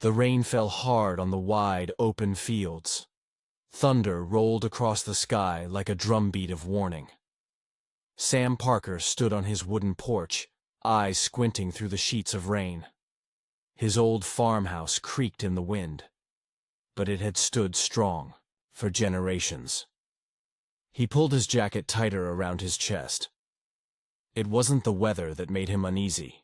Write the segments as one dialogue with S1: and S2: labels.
S1: The rain fell hard on the wide, open fields. Thunder rolled across the sky like a drumbeat of warning. Sam Parker stood on his wooden porch, eyes squinting through the sheets of rain. His old farmhouse creaked in the wind, but it had stood strong for generations. He pulled his jacket tighter around his chest. It wasn't the weather that made him uneasy.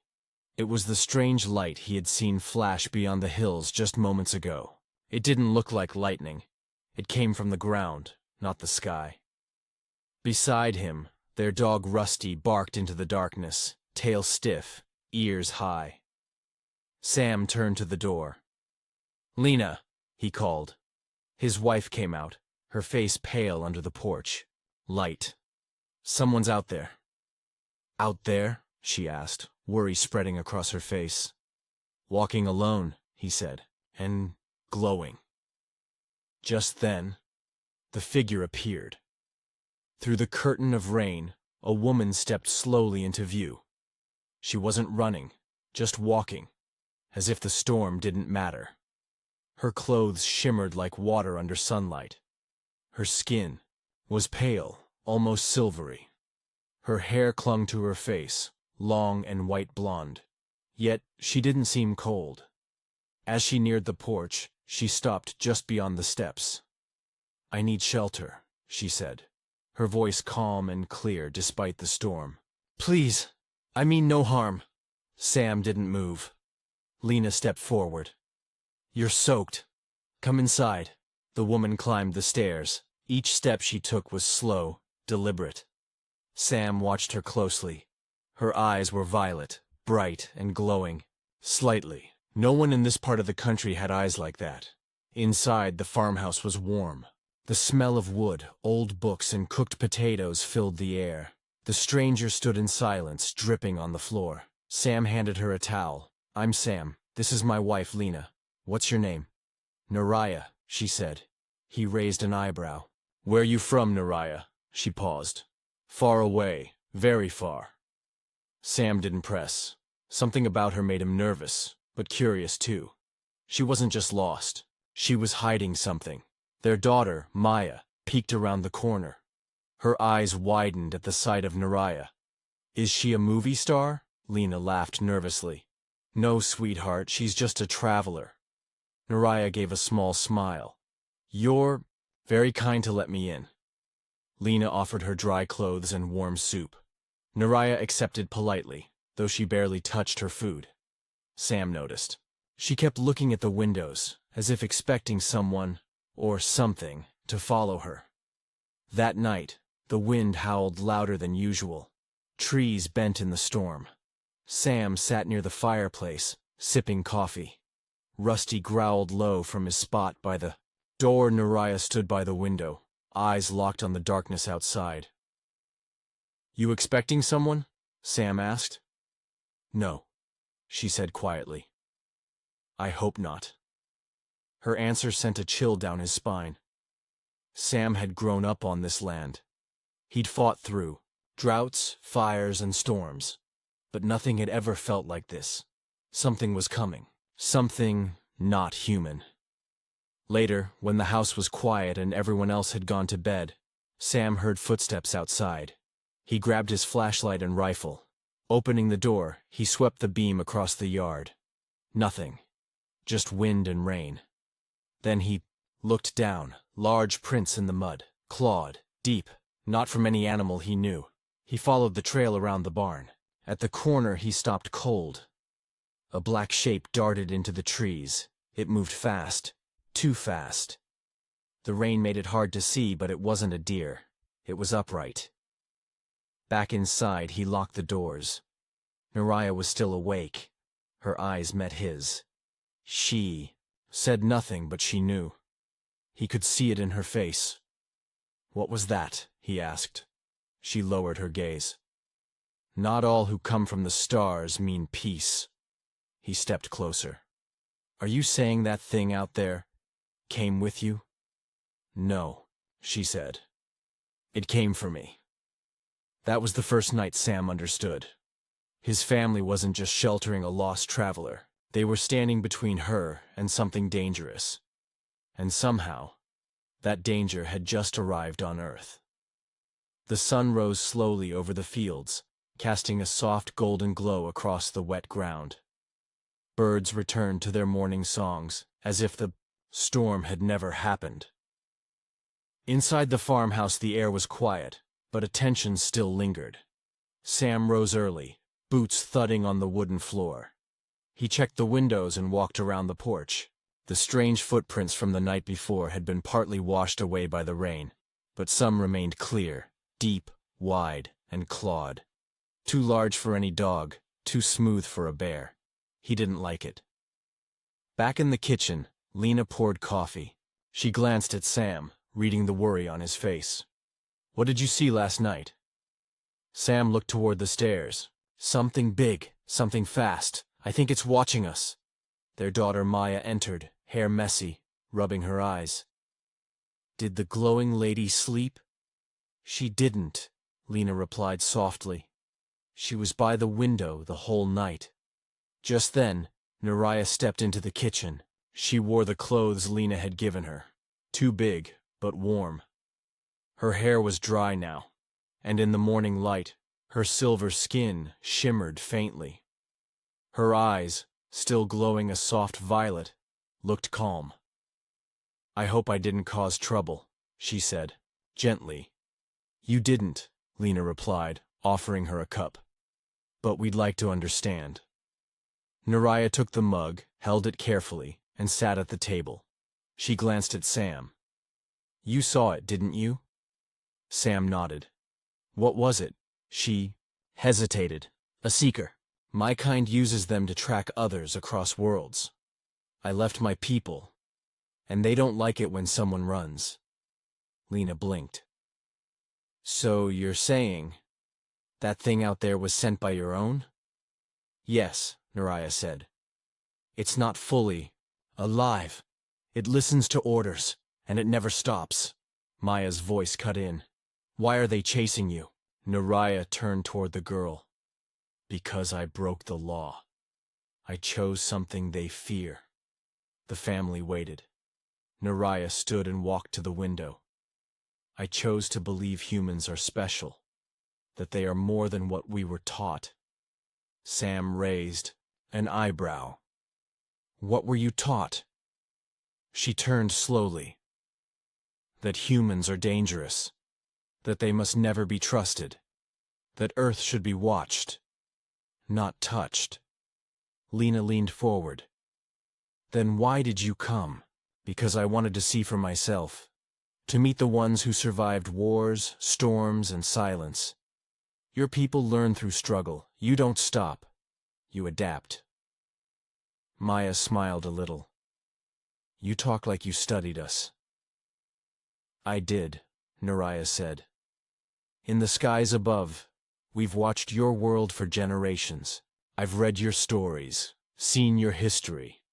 S1: It was the strange light he had seen flash beyond the hills just moments ago. It didn't look like lightning. It came from the ground, not the sky. Beside him, their dog Rusty barked into the darkness, tail stiff, ears high. Sam turned to the door. "Lena," he called. His wife came out, her face pale under the porch. Light. "Someone's out there." "Out there?" she asked, worry spreading across her face. "Walking alone," he said, "and glowing." Just then, the figure appeared. Through the curtain of rain, a woman stepped slowly into view. She wasn't running, just walking, as if the storm didn't matter. Her clothes shimmered like water under sunlight. Her skin was pale, almost silvery. Her hair clung to her face, long and white blonde. Yet she didn't seem cold. As she neared the porch, she stopped just beyond the steps. "I need shelter," she said, her voice calm and clear despite the storm. "Please, I mean no harm." Sam didn't move. Lena stepped forward. "You're soaked. Come inside." The woman climbed the stairs. Each step she took was slow, deliberate. Sam watched her closely. Her eyes were violet, bright and glowing. Slightly. No one in this part of the country had eyes like that. Inside, the farmhouse was warm. The smell of wood, old books, and cooked potatoes filled the air. The stranger stood in silence, dripping on the floor. Sam handed her a towel. "I'm Sam. This is my wife, Lena. What's your name?" "Naraya," she said. He raised an eyebrow. "Where you from, Naraya?" She paused. "Far away. Very far." Sam didn't press. Something about her made him nervous, but curious too. She wasn't just lost. She was hiding something. Their daughter, Maya, peeked around the corner. Her eyes widened at the sight of Naraya. "Is she a movie star?" Lena laughed nervously. "No, sweetheart, she's just a traveler." Naraya gave a small smile. "You're very kind to let me in." Lena offered her dry clothes and warm soup. Naraya accepted politely, though she barely touched her food. Sam noticed. She kept looking at the windows, as if expecting someone, or something, to follow her. That night, the wind howled louder than usual. Trees bent in the storm. Sam sat near the fireplace, sipping coffee. Rusty growled low from his spot by the door. Naraya stood by the window, eyes locked on the darkness outside. "You expecting someone?" Sam asked. "No," she said quietly. "I hope not." Her answer sent a chill down his spine. Sam had grown up on this land. He'd fought through droughts, fires, and storms, but nothing had ever felt like this. Something was coming. Something not human. Later, when the house was quiet and everyone else had gone to bed, Sam heard footsteps outside. He grabbed his flashlight and rifle. Opening the door, he swept the beam across the yard. Nothing. Just wind and rain. Then he looked down, large prints in the mud, clawed, deep, not from any animal he knew. He followed the trail around the barn. At the corner he stopped cold. A black shape darted into the trees. It moved fast, too fast. The rain made it hard to see, but it wasn't a deer. It was upright. Back inside, he locked the doors. Naraya was still awake. Her eyes met his. She said nothing, but she knew. He could see it in her face. "What was that?" he asked. She lowered her gaze. "Not all who come from the stars mean peace." He stepped closer. "Are you saying that thing out there came with you?" "No," she said. "It came for me." That was the first night Sam understood. His family wasn't just sheltering a lost traveler. They were standing between her and something dangerous. And somehow, that danger had just arrived on Earth. The sun rose slowly over the fields, casting a soft golden glow across the wet ground. Birds returned to their morning songs, as if the storm had never happened. Inside the farmhouse the air was quiet, but attention still lingered. Sam rose early, boots thudding on the wooden floor. He checked the windows and walked around the porch. The strange footprints from the night before had been partly washed away by the rain, but some remained clear, deep, wide, and clawed. Too large for any dog, too smooth for a bear. He didn't like it. Back in the kitchen, Lena poured coffee. She glanced at Sam, reading the worry on his face. "What did you see last night?" Sam looked toward the stairs. "Something big, something fast. I think it's watching us." Their daughter Maya entered, hair messy, rubbing her eyes. "Did the glowing lady sleep?" "She didn't," Lena replied softly. "She was by the window the whole night." Just then, Naraya stepped into the kitchen. She wore the clothes Lena had given her. Too big, but warm. Her hair was dry now, and in the morning light, her silver skin shimmered faintly. Her eyes, still glowing a soft violet, looked calm. "I hope I didn't cause trouble," she said, gently. "You didn't," Lena replied, offering her a cup. "But we'd like to understand." Naraya took the mug, held it carefully, and sat at the table. She glanced at Sam. "You saw it, didn't you?" Sam nodded. "What was it?" She hesitated. "A seeker. My kind uses them to track others across worlds. I left my people, and they don't like it when someone runs." Lena blinked. "So you're saying that thing out there was sent by your own?" "Yes," Naraya said. "It's not fully alive. It listens to orders, and it never stops." Maya's voice cut in. "Why are they chasing you?" Naraya turned toward the girl. "Because I broke the law. I chose something they fear." The family waited. Naraya stood and walked to the window. "I chose to believe humans are special, that they are more than what we were taught." Sam raised an eyebrow. "What were you taught?" She turned slowly. "That humans are dangerous, that they must never be trusted, that Earth should be watched, not touched." Lena leaned forward. "Then why did you come?" "Because I wanted to see for myself, to meet the ones who survived wars, storms, and silence. Your people learn through struggle. You don't stop. You adapt." Maya smiled a little. "You talk like you studied us." "I did," Naraya said. "In the skies above, we've watched your world for generations. I've read your stories, seen your history,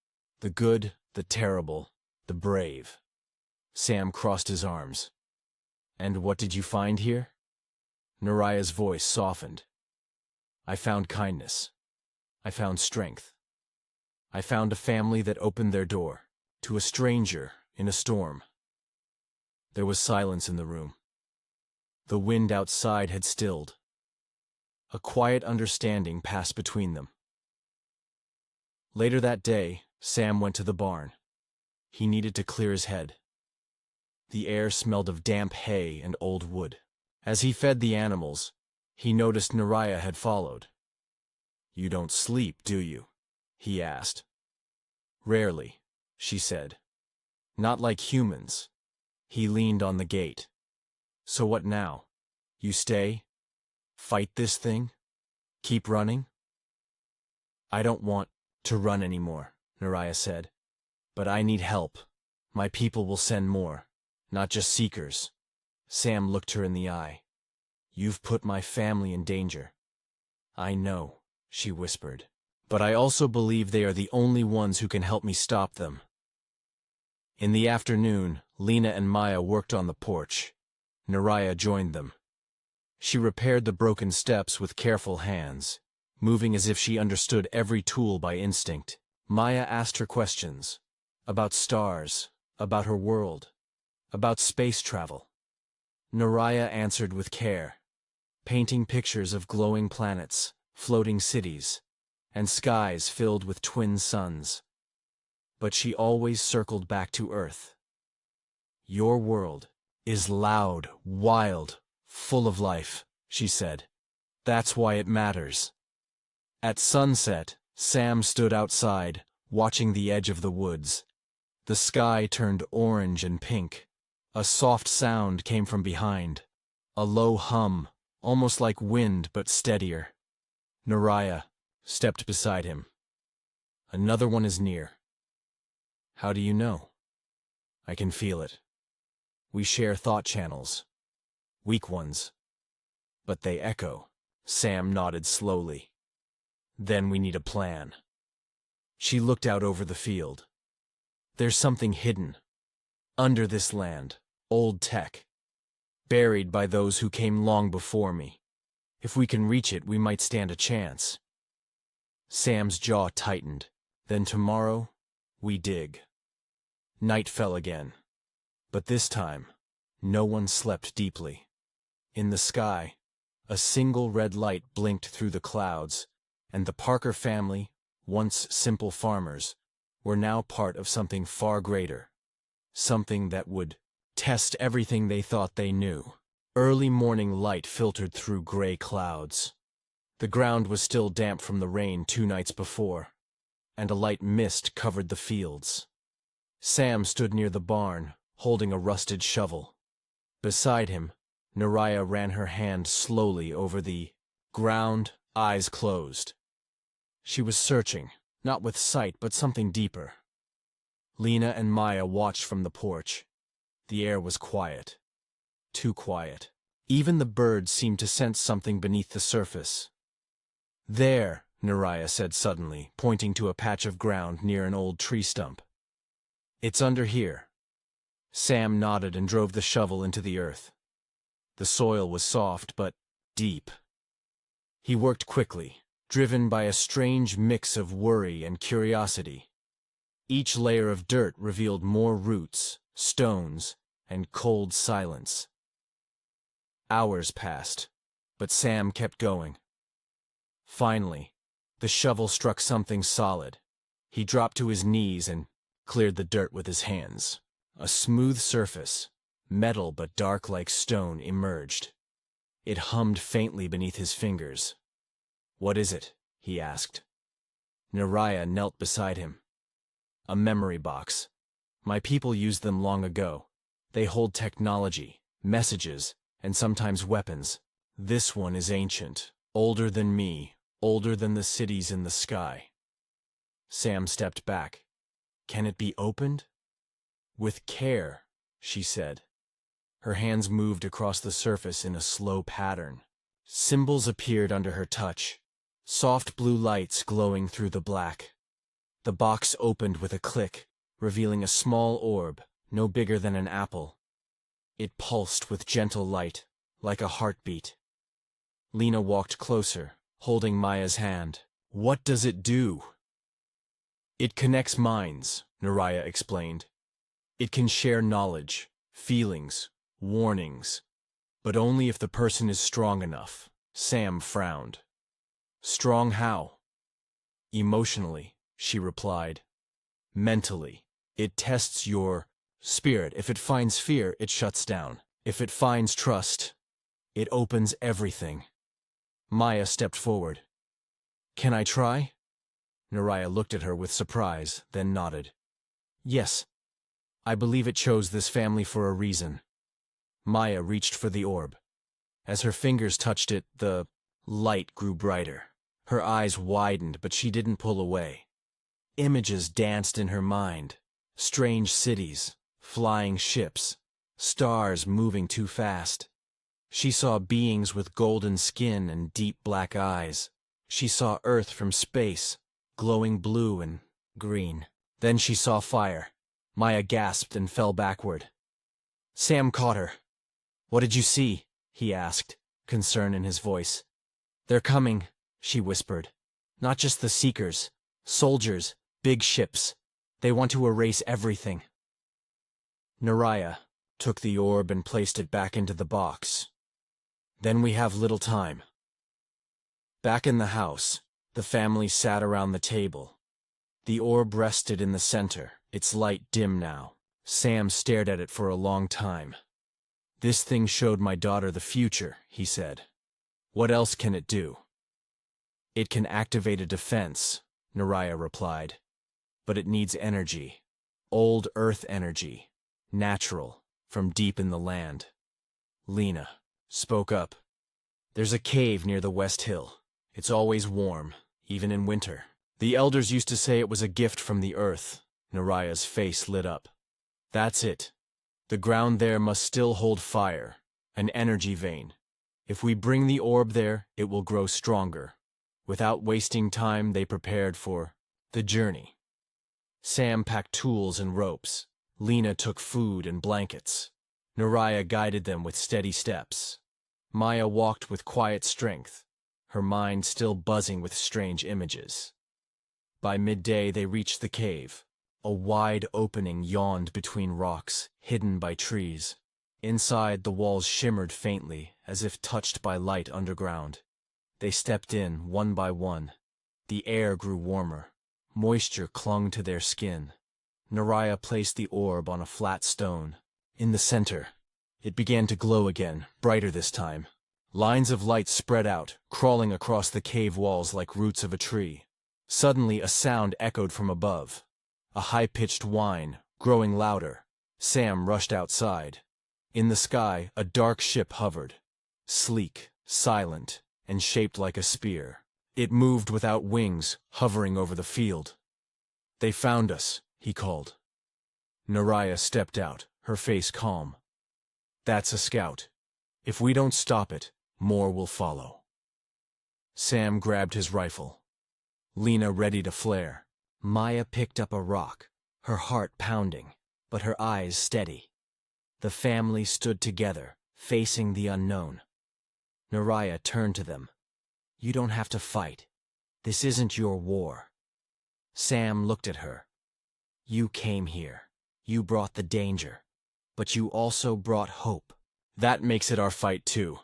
S1: the good, the terrible, the brave." Sam crossed his arms. "And what did you find here?" Naraya's voice softened. "I found kindness. I found strength. I found a family that opened their door to a stranger in a storm." There was silence in the room. The wind outside had stilled. A quiet understanding passed between them. Later that day, Sam went to the barn. He needed to clear his head. The air smelled of damp hay and old wood. As he fed the animals, he noticed Naraya had followed. "You don't sleep, do you?" he asked. "Rarely," she said. "Not like humans." He leaned on the gate. "So what now? You stay? Fight this thing? Keep running?" "I don't want to run anymore," Naraya said. "But I need help. My people will send more, not just seekers." Sam looked her in the eye. "You've put my family in danger." "I know," she whispered. "But I also believe they are the only ones who can help me stop them." In the afternoon, Lena and Maya worked on the porch. Naraya joined them. She repaired the broken steps with careful hands, moving as if she understood every tool by instinct. Maya asked her questions. About stars, about her world, about space travel. Naraya answered with care, painting pictures of glowing planets, floating cities, and skies filled with twin suns. But she always circled back to Earth. Your world is loud, wild, full of life, she said. That's why it matters. At sunset, Sam stood outside, watching the edge of the woods. The sky turned orange and pink. A soft sound came from behind. A low hum, almost like wind but steadier. Naraya stepped beside him. Another one is near. How do you know? I can feel it. We share thought channels. Weak ones. But they echo. Sam nodded slowly. Then we need a plan. She looked out over the field. There's something hidden. Under this land. Old tech. Buried by those who came long before me. If we can reach it, we might stand a chance. Sam's jaw tightened. Then tomorrow, we dig. Night fell again. But this time, no one slept deeply. In the sky, a single red light blinked through the clouds, and the Parker family, once simple farmers, were now part of something far greater. Something that would test everything they thought they knew. Early morning light filtered through gray clouds. The ground was still damp from the rain 2 nights before, and a light mist covered the fields. Sam stood near the barn, holding a rusted shovel. Beside him, Naraya ran her hand slowly over the ground, eyes closed. She was searching, not with sight but something deeper. Lena and Maya watched from the porch. The air was quiet. Too quiet. Even the birds seemed to sense something beneath the surface. There, Naraya said suddenly, pointing to a patch of ground near an old tree stump. It's under here. Sam nodded and drove the shovel into the earth. The soil was soft but deep. He worked quickly, driven by a strange mix of worry and curiosity. Each layer of dirt revealed more roots, stones, and cold silence. Hours passed, but Sam kept going. Finally, the shovel struck something solid. He dropped to his knees and cleared the dirt with his hands. A smooth surface, metal but dark like stone, emerged. It hummed faintly beneath his fingers. "What is it?" he asked. Naraya knelt beside him. "A memory box. My people used them long ago. They hold technology, messages, and sometimes weapons. This one is ancient, older than me, older than the cities in the sky." Sam stepped back. "Can it be opened?" "With care," she said. Her hands moved across the surface in a slow pattern. Symbols appeared under her touch, soft blue lights glowing through the black. The box opened with a click, revealing a small orb, no bigger than an apple. It pulsed with gentle light, like a heartbeat. Lena walked closer, holding Maya's hand. "What does it do?" "It connects minds," Naraya explained. "It can share knowledge, feelings, warnings, but only if the person is strong enough." Sam frowned. "Strong how?" "Emotionally," she replied. "Mentally. It tests your spirit. If it finds fear, it shuts down. If it finds trust, it opens everything." Maya stepped forward. "Can I try?" Naraya looked at her with surprise, then nodded. "Yes. I believe it chose this family for a reason." Maya reached for the orb. As her fingers touched it, the light grew brighter. Her eyes widened, but she didn't pull away. Images danced in her mind. Strange cities, flying ships, stars moving too fast. She saw beings with golden skin and deep black eyes. She saw Earth from space, glowing blue and green. Then she saw fire. Maya gasped and fell backward. Sam caught her. "What did you see?" he asked, concern in his voice. "They're coming," she whispered. "Not just the Seekers. Soldiers, Big ships. They want to erase everything. Naraya took the orb and placed it back into the box. Then we have little time. Back in the house, the family sat around the table. The orb rested in the center, its light dim now. Sam stared at it for a long time. "This thing showed my daughter the future," he said. "What else can it do?" "It can activate a defense," Naraya replied. "But it needs energy. Old Earth energy. Natural, from deep in the land." Lena spoke up. "There's a cave near the West Hill. It's always warm, even in winter. The elders used to say it was a gift from the earth." Naraya's face lit up. "That's it. The ground there must still hold fire, an energy vein. If we bring the orb there, it will grow stronger." Without wasting time, they prepared for the journey. Sam packed tools and ropes. Lena took food and blankets. Naraya guided them with steady steps. Maya walked with quiet strength, her mind still buzzing with strange images. By midday, they reached the cave. A wide opening yawned between rocks, hidden by trees. Inside, the walls shimmered faintly, as if touched by light underground. They stepped in, one by one. The air grew warmer. Moisture clung to their skin. Naraya placed the orb on a flat stone. In the center, it began to glow again, brighter this time. Lines of light spread out, crawling across the cave walls like roots of a tree. Suddenly, a sound echoed from above. A high-pitched whine, growing louder. Sam rushed outside. In the sky, a dark ship hovered. Sleek, silent, and shaped like a spear. It moved without wings, hovering over the field. "They found us," he called. Naraya stepped out, her face calm. "That's a scout. If we don't stop it, more will follow." Sam grabbed his rifle. Lena ready to flare. Maya picked up a rock, her heart pounding, but her eyes steady. The family stood together, facing the unknown. Naraya turned to them. "You don't have to fight. This isn't your war." Sam looked at her. "You came here. You brought the danger. But you also brought hope. That makes it our fight too."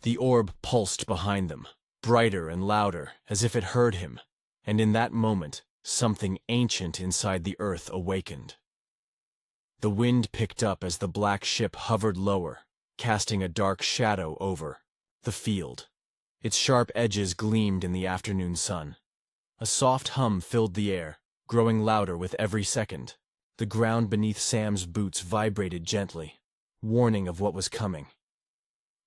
S1: The orb pulsed behind them, brighter and louder, as if it heard him. And in that moment, something ancient inside the earth awakened. The wind picked up as the black ship hovered lower, casting a dark shadow over the field. Its sharp edges gleamed in the afternoon sun. A soft hum filled the air, growing louder with every second. The ground beneath Sam's boots vibrated gently, warning of what was coming.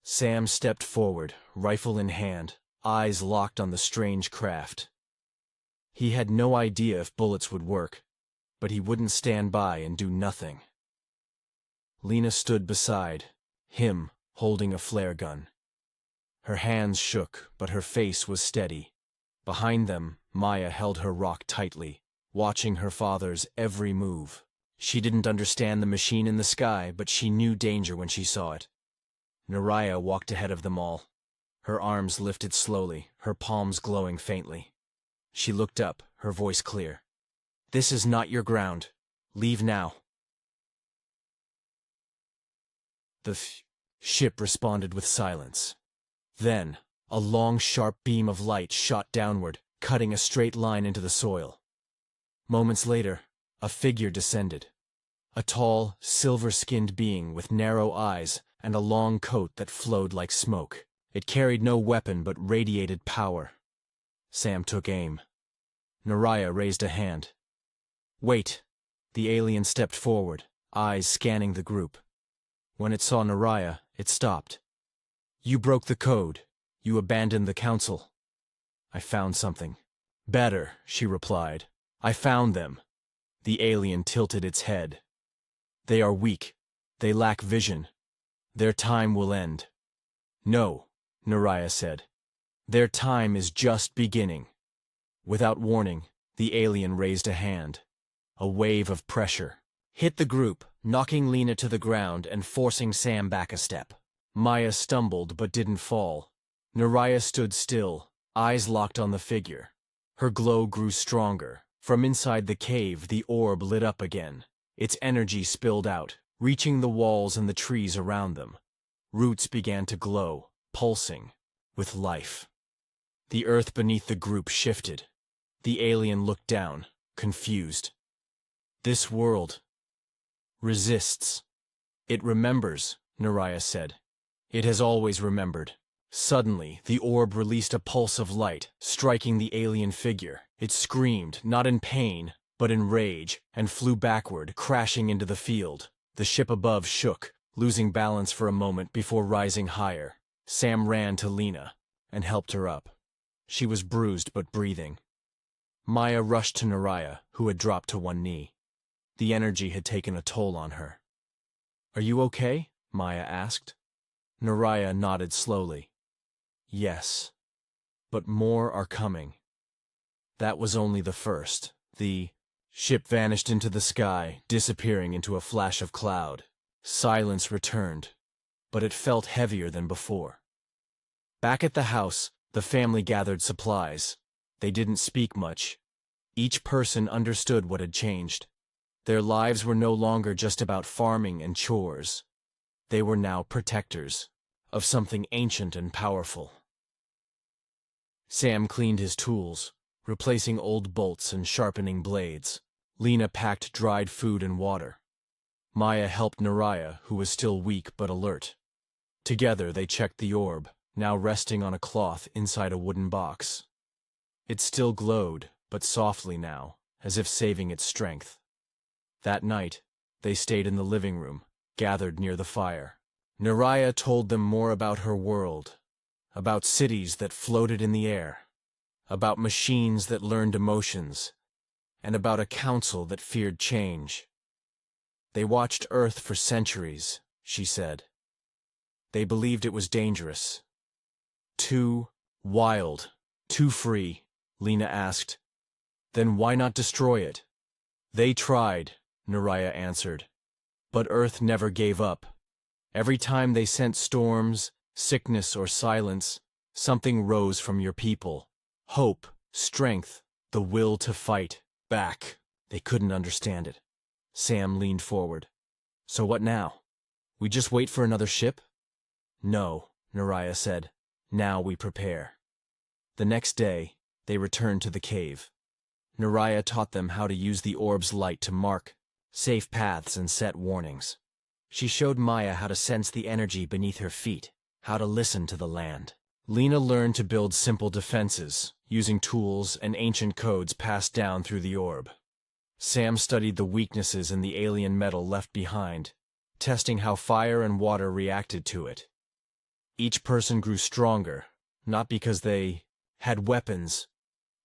S1: Sam stepped forward, rifle in hand, eyes locked on the strange craft. He had no idea if bullets would work, but he wouldn't stand by and do nothing. Lena stood beside him, holding a flare gun. Her hands shook, but her face was steady. Behind them, Maya held her rock tightly, watching her father's every move. She didn't understand the machine in the sky, but she knew danger when she saw it. Naraya walked ahead of them all. Her arms lifted slowly, her palms glowing faintly. She looked up, her voice clear. "This is not your ground. Leave now." The ship responded with silence. Then, a long, sharp beam of light shot downward, cutting a straight line into the soil. Moments later, a figure descended. A tall, silver-skinned being with narrow eyes and a long coat that flowed like smoke. It carried no weapon but radiated power. Sam took aim. Naraya raised a hand. "Wait." The alien stepped forward, eyes scanning the group. When it saw Naraya, it stopped. "You broke the code. You abandoned the council." "I found something." "Better," she replied. "I found them." The alien tilted its head. "They are weak. They lack vision. Their time will end." "No," Naraya said. "Their time is just beginning." Without warning, the alien raised a hand. A wave of pressure hit the group, knocking Lena to the ground and forcing Sam back a step. Maya stumbled but didn't fall. Naraya stood still, eyes locked on the figure. Her glow grew stronger, From inside the cave, the orb lit up again. Its energy spilled out, reaching the walls and the trees around them. Roots began to glow, pulsing, with life. The earth beneath the group shifted. The alien looked down, confused. This world resists. It remembers, Naraya said. It has always remembered. Suddenly, the orb released a pulse of light, striking the alien figure. It screamed, not in pain, but in rage, and flew backward, crashing into the field. The ship above shook, losing balance for a moment before rising higher. Sam ran to Lena and helped her up. She was bruised but breathing. Maya rushed to Naraya, who had dropped to one knee. The energy had taken a toll on her. "Are you okay?" Maya asked. Naraya nodded slowly. "Yes. But more are coming." That was only the first. The ship vanished into the sky, disappearing into a flash of cloud. Silence returned, but it felt heavier than before. Back at the house, the family gathered supplies. They didn't speak much. Each person understood what had changed. Their lives were no longer just about farming and chores. They were now protectors of something ancient and powerful. Sam cleaned his tools, replacing old bolts and sharpening blades. Lena packed dried food and water. Maya helped Naraya, who was still weak but alert. Together they checked the orb, now resting on a cloth inside a wooden box. It still glowed, but softly now, as if saving its strength. That night, they stayed in the living room, gathered near the fire. Naraya told them more about her world, about cities that floated in the air, about machines that learned emotions, and about a council that feared change. They watched Earth for centuries, she said. They believed it was dangerous. Too wild, too free, Lena asked. Then why not destroy it? They tried, Naraya answered. But Earth never gave up. Every time they sent storms, sickness, or silence, something rose from your people. Hope, strength, the will to fight back. They couldn't understand it. Sam leaned forward. So what now? We just wait for another ship? No, Naraya said. Now we prepare. The next day, they returned to the cave. Naraya taught them how to use the orb's light to mark safe paths and set warnings. She showed Maya how to sense the energy beneath her feet, how to listen to the land. Lena learned to build simple defenses, using tools and ancient codes passed down through the orb. Sam studied the weaknesses in the alien metal left behind, testing how fire and water reacted to it. Each person grew stronger, not because they had weapons,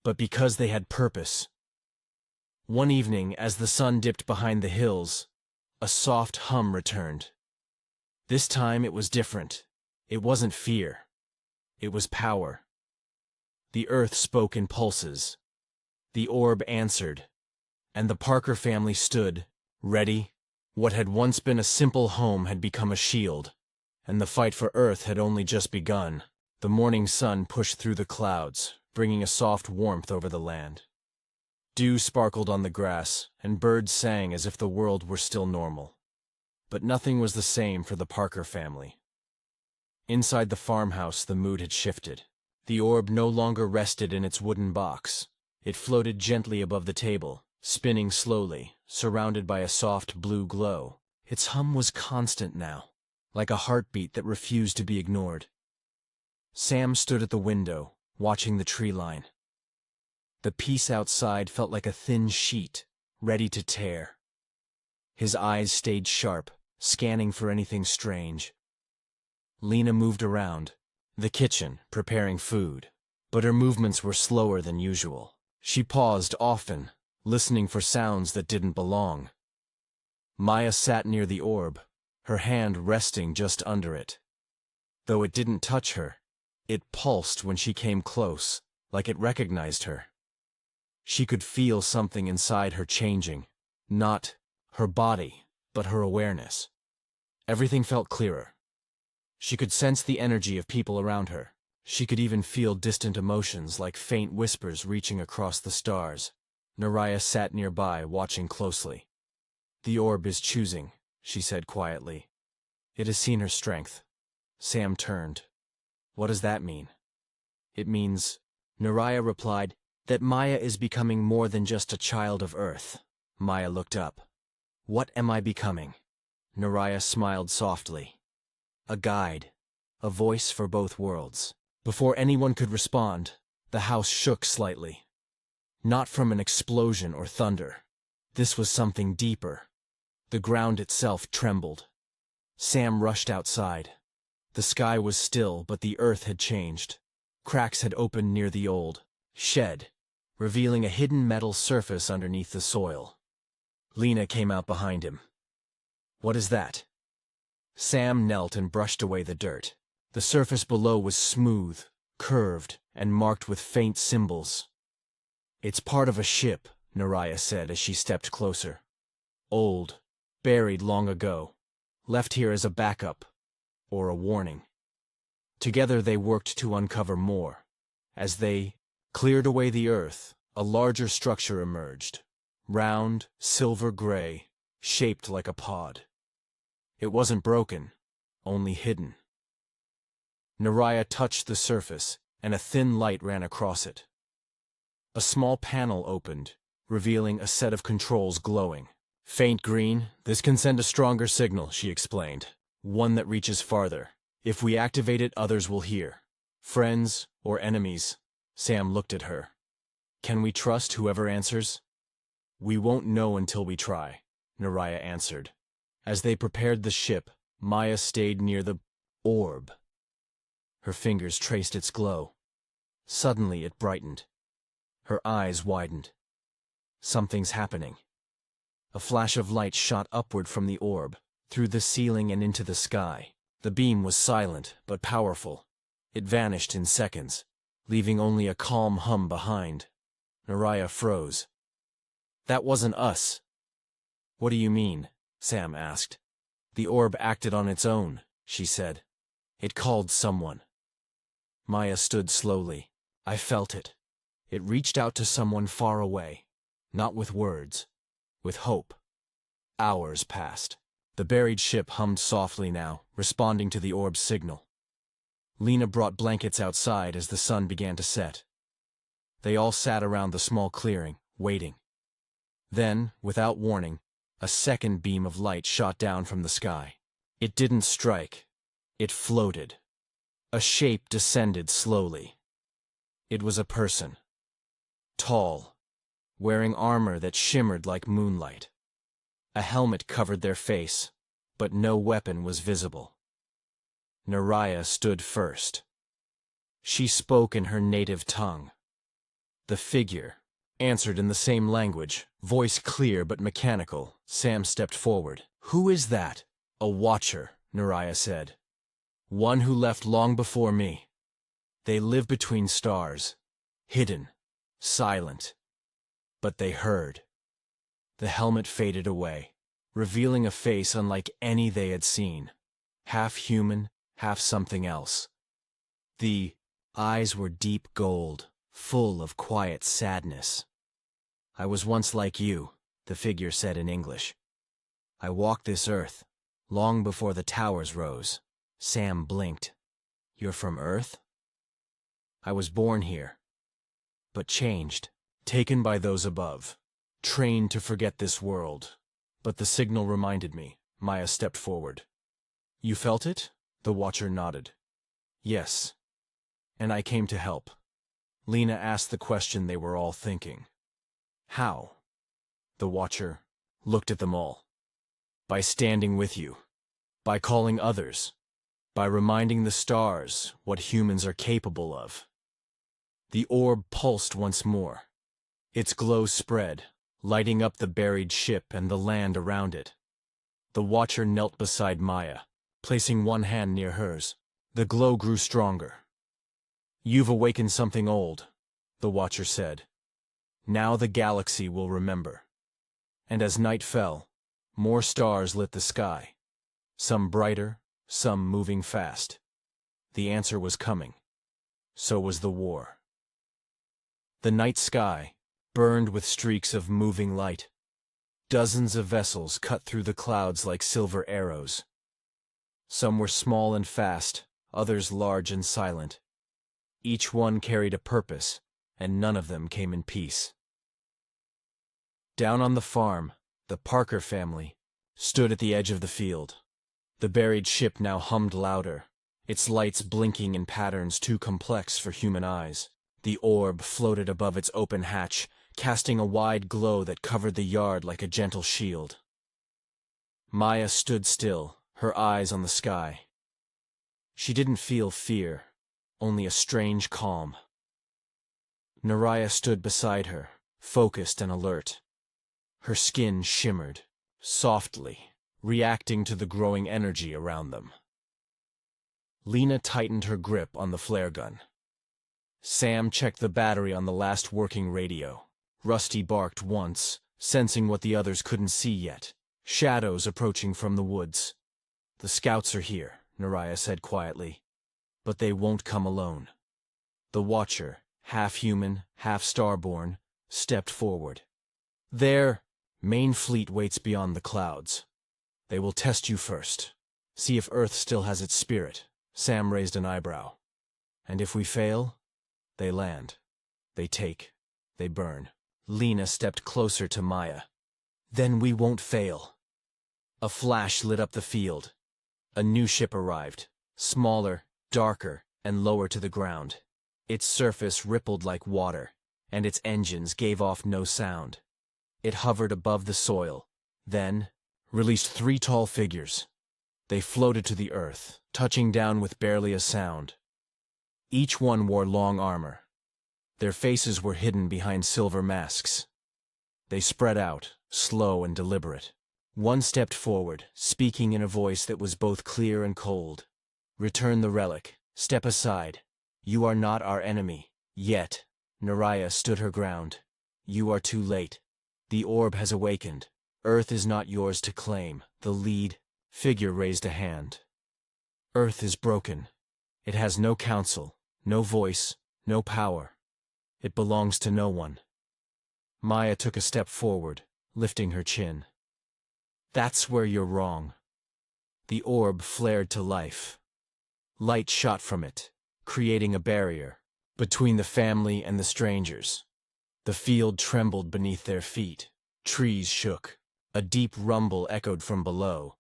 S1: but because they had purpose. One evening, as the sun dipped behind the hills, a soft hum returned. This time it was different. It wasn't fear. It was power. The earth spoke in pulses. The orb answered, and the Parker family stood, ready. What had once been a simple home had become a shield, and the fight for Earth had only just begun. The morning sun pushed through the clouds, bringing a soft warmth over the land. Dew sparkled on the grass, and birds sang as if the world were still normal. But nothing was the same for the Parker family. Inside the farmhouse, the mood had shifted. The orb no longer rested in its wooden box. It floated gently above the table, spinning slowly, surrounded by a soft blue glow. Its hum was constant now, like a heartbeat that refused to be ignored. Sam stood at the window, watching the tree line. The peace outside felt like a thin sheet, ready to tear. His eyes stayed sharp, scanning for anything strange. Lena moved around the kitchen, preparing food, but her movements were slower than usual. She paused often, listening for sounds that didn't belong. Maya sat near the orb, her hand resting just under it. Though it didn't touch her, it pulsed when she came close, like it recognized her. She could feel something inside her changing, not her body, but her awareness. Everything felt clearer. She could sense the energy of people around her. She could even feel distant emotions like faint whispers reaching across the stars. Naraya sat nearby, watching closely. The orb is choosing, she said quietly. It has seen her strength. Sam turned. What does that mean? It means, Naraya replied, that Maya is becoming more than just a child of Earth. Maya looked up. What am I becoming? Naraya smiled softly. A guide. A voice for both worlds. Before anyone could respond, the house shook slightly. Not from an explosion or thunder. This was something deeper. The ground itself trembled. Sam rushed outside. The sky was still, but the earth had changed. Cracks had opened near the old shed, revealing a hidden metal surface underneath the soil. Lena came out behind him. What is that? Sam knelt and brushed away the dirt. The surface below was smooth, curved, and marked with faint symbols. It's part of a ship, Naraya said as she stepped closer. Old, buried long ago, left here as a backup, or a warning. Together they worked to uncover more. As they cleared away the earth, a larger structure emerged. Round, silver-gray, shaped like a pod. It wasn't broken, only hidden. Naraya touched the surface, and a thin light ran across it. A small panel opened, revealing a set of controls glowing. Faint green, this can send a stronger signal, she explained. One that reaches farther. If we activate it, others will hear. Friends or enemies. Sam looked at her. Can we trust whoever answers? We won't know until we try, Naraya answered. As they prepared the ship, Maya stayed near the orb. Her fingers traced its glow. Suddenly it brightened. Her eyes widened. Something's happening. A flash of light shot upward from the orb, through the ceiling and into the sky. The beam was silent, but powerful. It vanished in seconds, leaving only a calm hum behind. Naraya froze. That wasn't us. What do you mean? Sam asked. The orb acted on its own, she said. It called someone. Maya stood slowly. I felt it. It reached out to someone far away. Not with words, with hope. Hours passed. The buried ship hummed softly now, responding to the orb's signal. Lena brought blankets outside as the sun began to set. They all sat around the small clearing, waiting. Then, without warning, a second beam of light shot down from the sky. It didn't strike. It floated. A shape descended slowly. It was a person. Tall, wearing armor that shimmered like moonlight. A helmet covered their face, but no weapon was visible. Naraya stood first. She spoke in her native tongue. The figure answered in the same language, voice clear but mechanical. Sam stepped forward. Who is that? A watcher, Naraya said. One who left long before me. They live between stars, hidden, silent. But they heard. The helmet faded away, revealing a face unlike any they had seen. Half human, half something else. The eyes were deep gold, full of quiet sadness. I was once like you, the figure said in English. I walked this earth, long before the towers rose. Sam blinked. You're from Earth? I was born here, but changed, taken by those above. Trained to forget this world. But the signal reminded me. Maya stepped forward. You felt it? The watcher nodded. Yes. And I came to help. Lena asked the question they were all thinking. How? The watcher looked at them all. By standing with you. By calling others. By reminding the stars what humans are capable of. The orb pulsed once more. Its glow spread, lighting up the buried ship and the land around it. The watcher knelt beside Maya, placing one hand near hers. The glow grew stronger. You've awakened something old, the watcher said. Now the galaxy will remember. And as night fell, more stars lit the sky. Some brighter, some moving fast. The answer was coming. So was the war. The night sky, burned with streaks of moving light. Dozens of vessels cut through the clouds like silver arrows. Some were small and fast, others large and silent. Each one carried a purpose, and none of them came in peace. Down on the farm, the Parker family stood at the edge of the field. The buried ship now hummed louder, its lights blinking in patterns too complex for human eyes. The orb floated above its open hatch, casting a wide glow that covered the yard like a gentle shield. Maya stood still, her eyes on the sky. She didn't feel fear, only a strange calm. Naraya stood beside her, focused and alert. Her skin shimmered, softly, reacting to the growing energy around them. Lena tightened her grip on the flare gun. Sam checked the battery on the last working radio. Rusty barked once, sensing what the others couldn't see yet. Shadows approaching from the woods. "The scouts are here," Naraya said quietly. "But they won't come alone." The Watcher, half human, half starborn, stepped forward. "Their main fleet waits beyond the clouds. They will test you first. See if Earth still has its spirit." Sam raised an eyebrow. "And if we fail, they land. They take. They burn." Lena stepped closer to Maya. "Then we won't fail." A flash lit up the field. A new ship arrived, smaller, darker, and lower to the ground. Its surface rippled like water, and its engines gave off no sound. It hovered above the soil, then released 3 tall figures. They floated to the earth, touching down with barely a sound. Each one wore long armor. Their faces were hidden behind silver masks. They spread out, slow and deliberate. One stepped forward, speaking in a voice that was both clear and cold. "Return the relic. Step aside. You are not our enemy. Yet." Naraya stood her ground. "You are too late. The orb has awakened. Earth is not yours to claim." The lead figure raised a hand. "Earth is broken. It has no council, no voice, no power. It belongs to no one." Maya took a step forward, lifting her chin. "That's where you're wrong." The orb flared to life. Light shot from it, creating a barrier between the family and the strangers. The field trembled beneath their feet. Trees shook. A deep rumble echoed from below.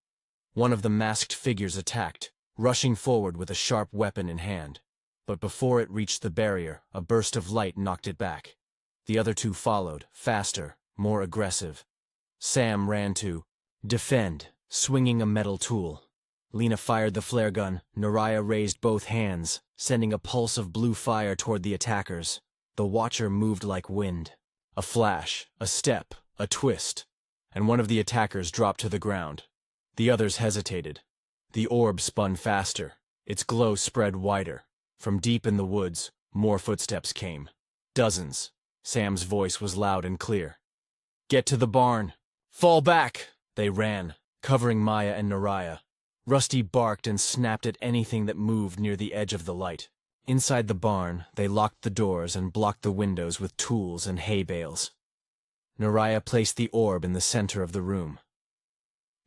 S1: One of the masked figures attacked, rushing forward with a sharp weapon in hand. But before it reached the barrier, a burst of light knocked it back. The other 2 followed, faster, more aggressive. Sam ran to defend, swinging a metal tool. Lena fired the flare gun. Naraya raised both hands, sending a pulse of blue fire toward the attackers. The Watcher moved like wind. A flash, a step, a twist, and one of the attackers dropped to the ground. The others hesitated. The orb spun faster. Its glow spread wider. From deep in the woods, more footsteps came. Dozens. Sam's voice was loud and clear. "Get to the barn! Fall back!" They ran, covering Maya and Naraya. Rusty barked and snapped at anything that moved near the edge of the light. Inside the barn, they locked the doors and blocked the windows with tools and hay bales. Naraya placed the orb in the center of the room.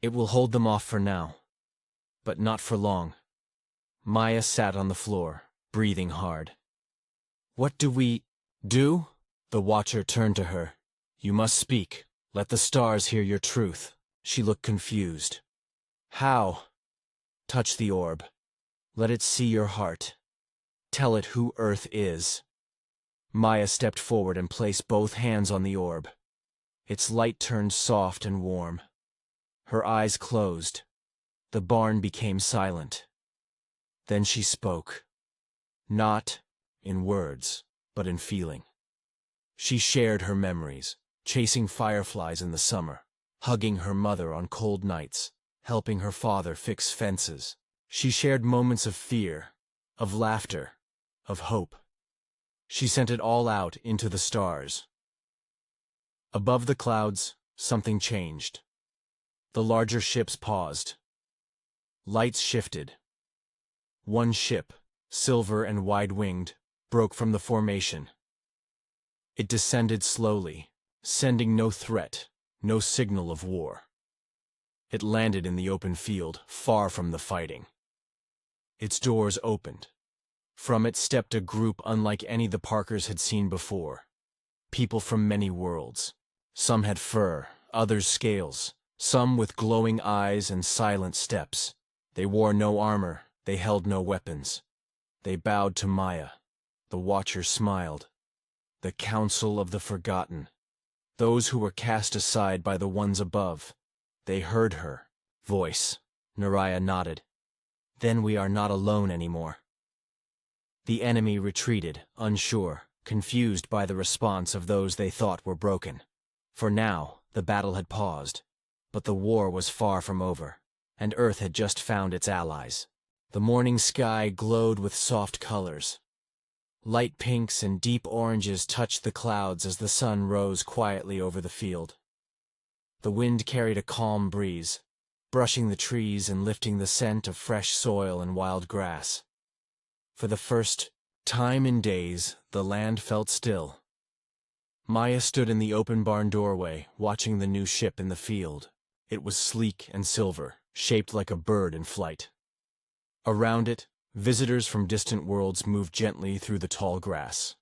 S1: "It will hold them off for now, but not for long." Maya sat on the floor, breathing hard. "What do we do?" The Watcher turned to her. "You must speak. Let the stars hear your truth." She looked confused. "How?" "Touch the orb. Let it see your heart. Tell it who Earth is." Maya stepped forward and placed both hands on the orb. Its light turned soft and warm. Her eyes closed. The barn became silent. Then she spoke. Not in words, but in feeling. She shared her memories, chasing fireflies in the summer, hugging her mother on cold nights, helping her father fix fences. She shared moments of fear, of laughter, of hope. She sent it all out into the stars. Above the clouds, something changed. The larger ships paused. Lights shifted. One ship, silver and wide-winged, broke from the formation. It descended slowly, sending no threat, no signal of war. It landed in the open field, far from the fighting. Its doors opened. From it stepped a group unlike any the Parkers had seen before. People from many worlds. Some had fur, others scales, some with glowing eyes and silent steps. They wore no armor, they held no weapons. They bowed to Maya. The Watcher smiled. The Council of the Forgotten. Those who were cast aside by the ones above. They heard her voice. Naraya nodded. Then we are not alone anymore. The enemy retreated, unsure, confused by the response of those they thought were broken. For now, the battle had paused. But the war was far from over, and Earth had just found its allies. The morning sky glowed with soft colors. Light pinks and deep oranges touched the clouds as the sun rose quietly over the field. The wind carried a calm breeze, brushing the trees and lifting the scent of fresh soil and wild grass. For the first time in days, the land felt still. Maya stood in the open barn doorway, watching the new ship in the field. It was sleek and silver, shaped like a bird in flight. Around it, visitors from distant worlds moved gently through the tall grass.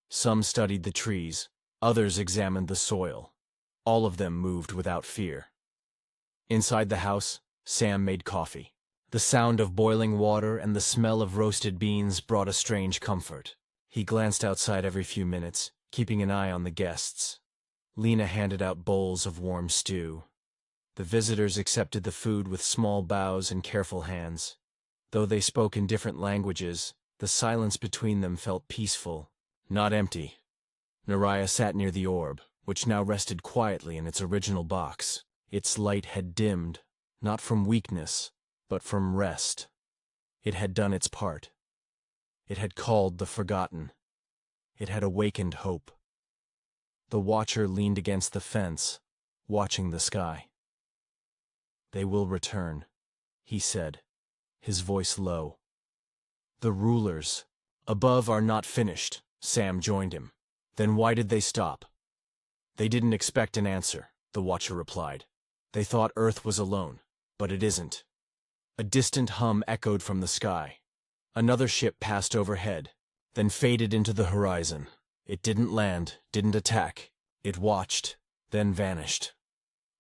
S1: Some studied the trees, others examined the soil. All of them moved without fear. Inside the house, Sam made coffee. The sound of boiling water and the smell of roasted beans brought a strange comfort. He glanced outside every few minutes, keeping an eye on the guests. Lena handed out bowls of warm stew. The visitors accepted the food with small bows and careful hands. Though they spoke in different languages, the silence between them felt peaceful, not empty. Naraya sat near the orb, which now rested quietly in its original box. Its light had dimmed, not from weakness, but from rest. It had done its part. It had called the forgotten. It had awakened hope. The Watcher leaned against the fence, watching the sky. "They will return," he said, his voice low. "The rulers above are not finished," Sam joined him. "Then why did they stop?" "They didn't expect an answer," the Watcher replied. "They thought Earth was alone, but it isn't." A distant hum echoed from the sky. Another ship passed overhead, then faded into the horizon. It didn't land, didn't attack. It watched, then vanished.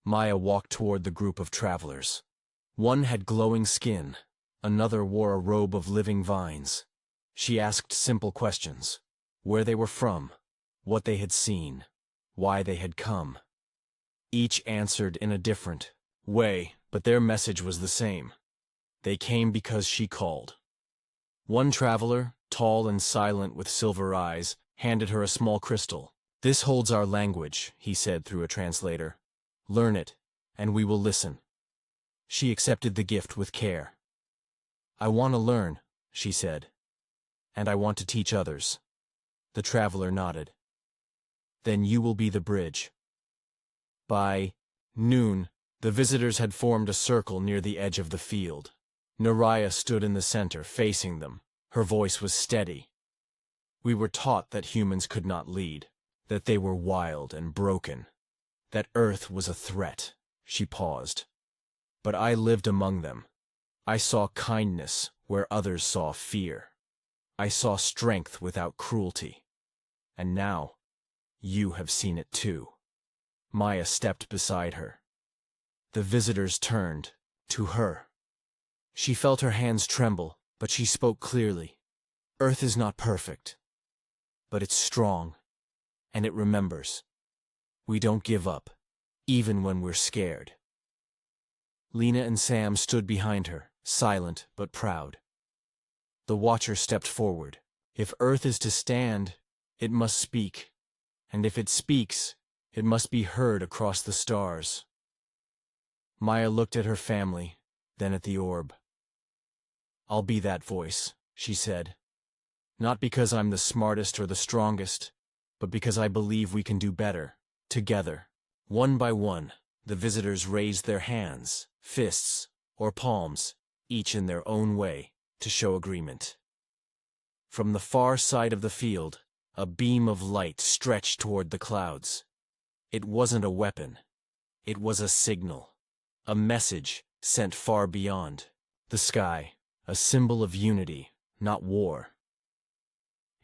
S1: Maya walked toward the group of travelers. One had glowing skin. Another wore a robe of living vines. She asked simple questions: where they were from, what they had seen, why they had come. Each answered in a different way, but their message was the same. They came because she called. One traveler, tall and silent with silver eyes, handed her a small crystal. "This holds our language," he said through a translator. "Learn it, and we will listen." She accepted the gift with care. "I want to learn," she said. "And I want to teach others." The traveler nodded. "Then you will be the bridge." By noon, the visitors had formed a circle near the edge of the field. Naraya stood in the center, facing them. Her voice was steady. "We were taught that humans could not lead, that they were wild and broken, that Earth was a threat." She paused. "But I lived among them. I saw kindness where others saw fear. I saw strength without cruelty. And now, you have seen it too." Maya stepped beside her. The visitors turned to her. She felt her hands tremble, but she spoke clearly. "Earth is not perfect, but it's strong, and it remembers. We don't give up, even when we're scared." Lena and Sam stood behind her, silent but proud. The Watcher stepped forward. "If Earth is to stand, it must speak. And if it speaks, it must be heard across the stars." Maya looked at her family, then at the orb. "I'll be that voice," she said. "Not because I'm the smartest or the strongest, but because I believe we can do better, together." One by one, the visitors raised their hands, fists, or palms, each in their own way, to show agreement. From the far side of the field, A beam of light stretched toward the clouds. It wasn't a weapon. It was a signal. A message sent far beyond. The sky, a symbol of unity, not war.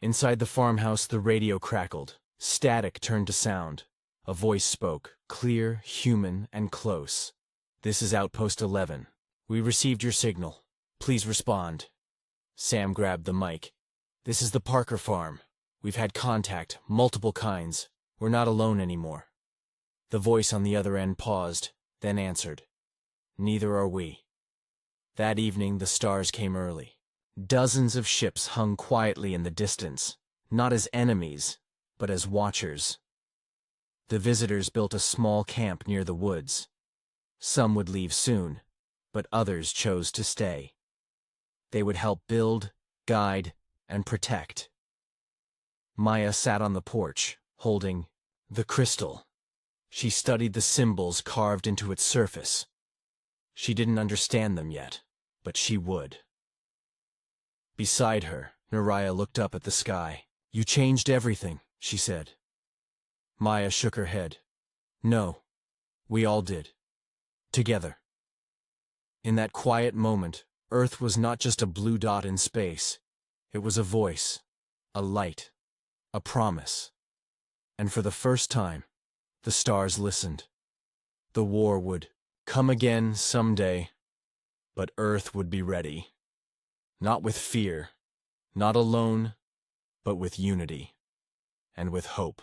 S1: Inside the farmhouse, the radio crackled. Static turned to sound. A voice spoke, clear, human, and close. "This is Outpost 11. We received your signal. Please respond." Sam grabbed the mic. "This is the Parker farm. We've had contact, multiple kinds. We're not alone anymore." The voice on the other end paused, then answered, "Neither are we." That evening, the stars came early. Dozens of ships hung quietly in the distance, not as enemies, but as watchers. The visitors built a small camp near the woods. Some would leave soon, but others chose to stay. They would help build, guide, and protect. Maya sat on the porch, holding the crystal. She studied the symbols carved into its surface. She didn't understand them yet, but she would. Beside her, Naraya looked up at the sky. "You changed everything," she said. Maya shook her head. "No, we all did. Together." In that quiet moment, Earth was not just a blue dot in space. It was a voice, a light, a promise. And for the first time, the stars listened. The war would come again someday, but Earth would be ready. Not with fear, not alone, but with unity, and with hope.